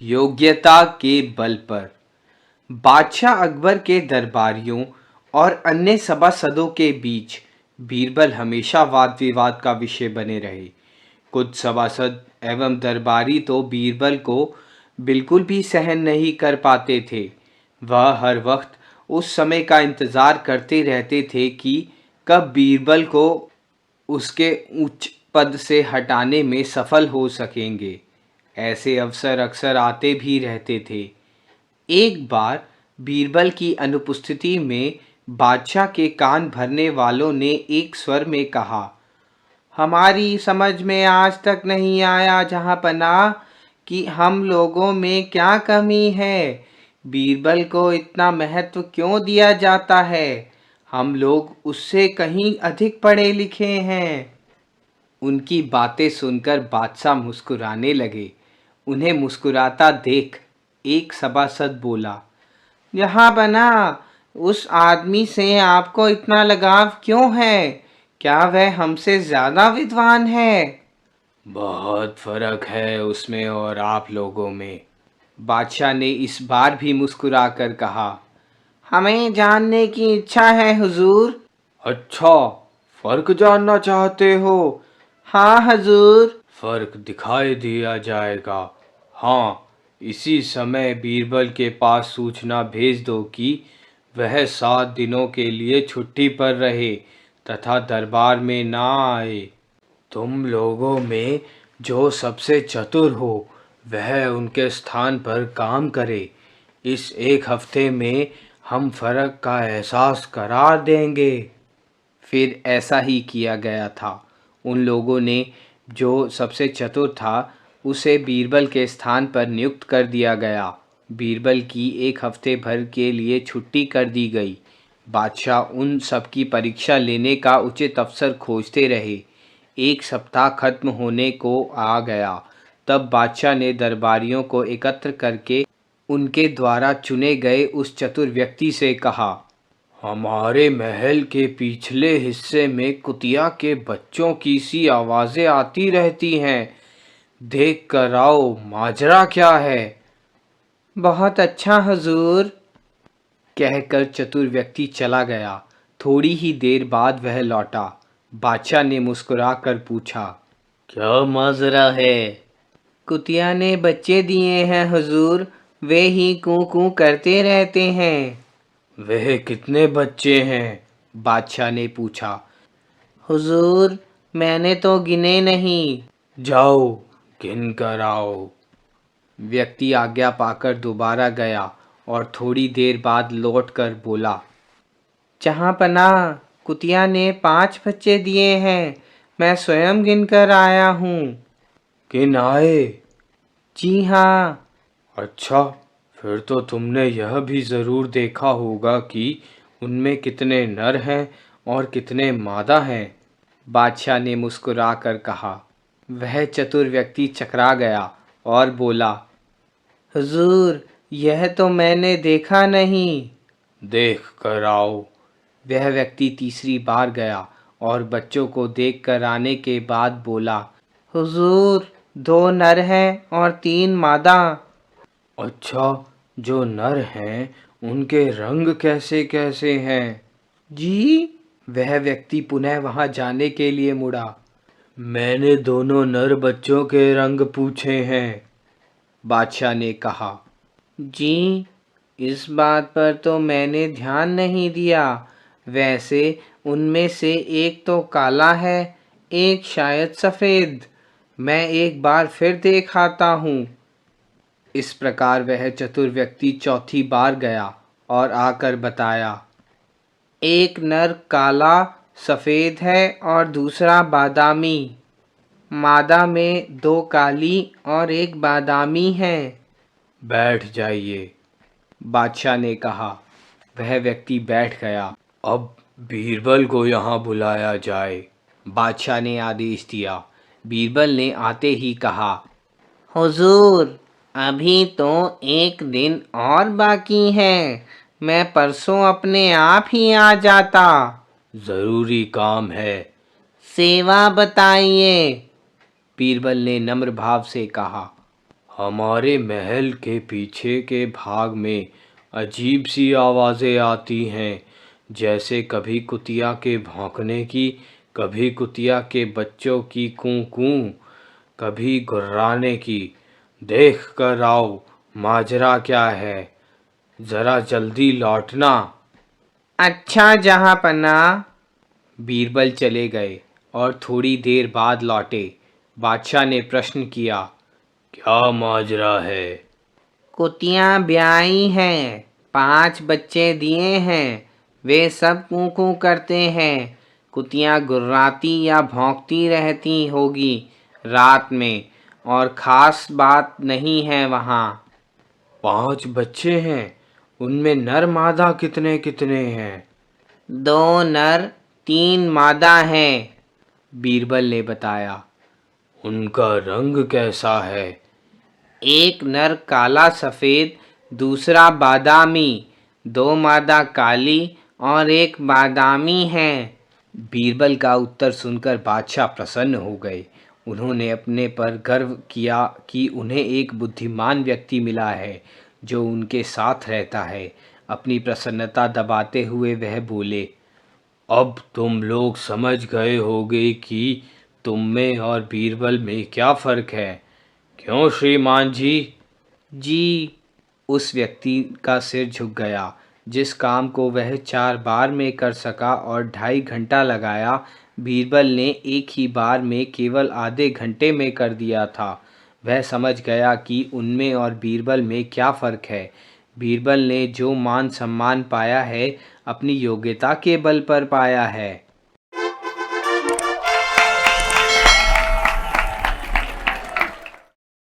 योग्यता के बल पर। बादशाह अकबर के दरबारियों और अन्य सभासदों के बीच बीरबल हमेशा वाद विवाद का विषय बने रहे। कुछ सभासद एवं दरबारी तो बीरबल को बिल्कुल भी सहन नहीं कर पाते थे। वह हर वक्त उस समय का इंतज़ार करते रहते थे कि कब बीरबल को उसके उच्च पद से हटाने में सफल हो सकेंगे। ऐसे अवसर अक्सर आते भी रहते थे। एक बार बीरबल की अनुपस्थिति में बादशाह के कान भरने वालों ने एक स्वर में कहा, हमारी समझ में आज तक नहीं आया जहाँपना कि हम लोगों में क्या कमी है। बीरबल को इतना महत्व क्यों दिया जाता है? हम लोग उससे कहीं अधिक पढ़े लिखे हैं। उनकी बातें सुनकर बादशाह मुस्कुराने लगे। उन्हें मुस्कुराता देख एक सभासद बोला, यहाँ बना, उस आदमी से आपको इतना लगाव क्यों है? क्या वह हमसे ज़्यादा विद्वान है? बहुत फर्क है उसमें और आप लोगों में। बादशाह ने इस बार भी मुस्कुराकर कहा, हमें जानने की इच्छा है हुजूर। अच्छा, फर्क जानना चाहते हो? हाँ हजूर। फर्क दिखाई दिया जाएगा। हाँ, इसी समय बीरबल के पास सूचना भेज दो कि वह 7 दिनों के लिए छुट्टी पर रहे तथा दरबार में ना आए। तुम लोगों में जो सबसे चतुर हो वह उनके स्थान पर काम करे। इस एक हफ्ते में हम फर्क का एहसास करा देंगे। फिर ऐसा ही किया गया था। उन लोगों ने जो सबसे चतुर था उसे बीरबल के स्थान पर नियुक्त कर दिया गया। बीरबल की एक हफ्ते भर के लिए छुट्टी कर दी गई। बादशाह उन सब की परीक्षा लेने का उचित अवसर खोजते रहे। एक सप्ताह खत्म होने को आ गया। तब बादशाह ने दरबारियों को एकत्र करके उनके द्वारा चुने गए उस चतुर व्यक्ति से कहा, हमारे महल के पिछले हिस्से में कुतिया के बच्चों की सी आवाज़ें आती रहती हैं। देख कर आओ, माजरा क्या है? बहुत अच्छा हुजूर, कहकर चतुर व्यक्ति चला गया। थोड़ी ही देर बाद वह लौटा। बादशाह ने मुस्कुरा कर पूछा, क्या माजरा है? कुतिया ने बच्चे दिए हैं हुजूर, वे ही कूं कूं करते रहते हैं। वह कितने बच्चे हैं? बादशाह ने पूछा। हुजूर, मैंने तो गिने नहीं। जाओ, गिन कर आओ। व्यक्ति आज्ञा पाकर दोबारा गया और थोड़ी देर बाद लौटकर बोला, जहाँ पना, कुतिया ने 5 बच्चे दिए हैं। मैं स्वयं गिन कर आया हूँ। गिन आए? जी हाँ। अच्छा, फिर तो तुमने यह भी ज़रूर देखा होगा कि उनमें कितने नर हैं और कितने मादा हैं। बादशाह ने मुस्कुरा कर कहा। वह चतुर व्यक्ति चकरा गया और बोला, हुजूर, यह तो मैंने देखा नहीं। देख कर आओ। वह व्यक्ति तीसरी बार गया और बच्चों को देख कर आने के बाद बोला, हुजूर, 2 नर हैं और 3 मादा। अच्छा, जो नर हैं उनके रंग कैसे कैसे हैं? जी? वह व्यक्ति पुनः वहां जाने के लिए मुड़ा। मैंने दोनों नर बच्चों के रंग पूछे हैं। बादशाह ने कहा, जी, इस बात पर तो मैंने ध्यान नहीं दिया। वैसे उनमें से एक तो काला है, एक शायद सफ़ेद। मैं एक बार फिर देख आता हूँ। इस प्रकार वह चतुर व्यक्ति चौथी बार गया और आकर बताया, एक नर काला सफ़ेद है और दूसरा बादामी। मादा में 2 काली और एक बादामी है। बैठ जाइए, बादशाह ने कहा। वह व्यक्ति बैठ गया। अब बीरबल को यहाँ बुलाया जाए, बादशाह ने आदेश दिया। बीरबल ने आते ही कहा, हुजूर, अभी तो 1 दिन और बाकी है। मैं परसों अपने आप ही आ जाता। ज़रूरी काम है। सेवा बताइए, बीरबल ने नम्र भाव से कहा। हमारे महल के पीछे के भाग में अजीब सी आवाज़ें आती हैं, जैसे कभी कुतिया के भौंकने की, कभी कुतिया के बच्चों की कूं कूं, कभी गुर्राने की। देख कर आओ, माजरा क्या है, ज़रा जल्दी लौटना। अच्छा जहाँपना। बीरबल चले गए और थोड़ी देर बाद लौटे। बादशाह ने प्रश्न किया, क्या माजरा है? कुतियाँ ब्याई हैं, 5 बच्चे दिए हैं, वे सब कूं कूं करते हैं। कुतियाँ गुर्राती या भौंकती रहती होगी रात में, और ख़ास बात नहीं है वहाँ। 5 बच्चे हैं, उनमें नर मादा कितने कितने हैं? 2 नर 3 मादा हैं, बीरबल ने बताया। उनका रंग कैसा है? एक नर काला सफ़ेद, दूसरा बादामी, 2 मादा काली और एक बादामी है। बीरबल का उत्तर सुनकर बादशाह प्रसन्न हो गए। उन्होंने अपने पर गर्व किया कि उन्हें एक बुद्धिमान व्यक्ति मिला है जो उनके साथ रहता है। अपनी प्रसन्नता दबाते हुए वह बोले, अब तुम लोग समझ गए होगे कि तुम में और बीरबल में क्या फ़र्क है। क्यों श्रीमान जी? जी। उस व्यक्ति का सिर झुक गया। जिस काम को वह 4 बार में कर सका और 2.5 घंटा लगाया, बीरबल ने एक ही बार में केवल आधे घंटे में कर दिया था। वह समझ गया कि उनमें और बीरबल में क्या फ़र्क है। बीरबल ने जो मान सम्मान पाया है, अपनी योग्यता के बल पर पाया है।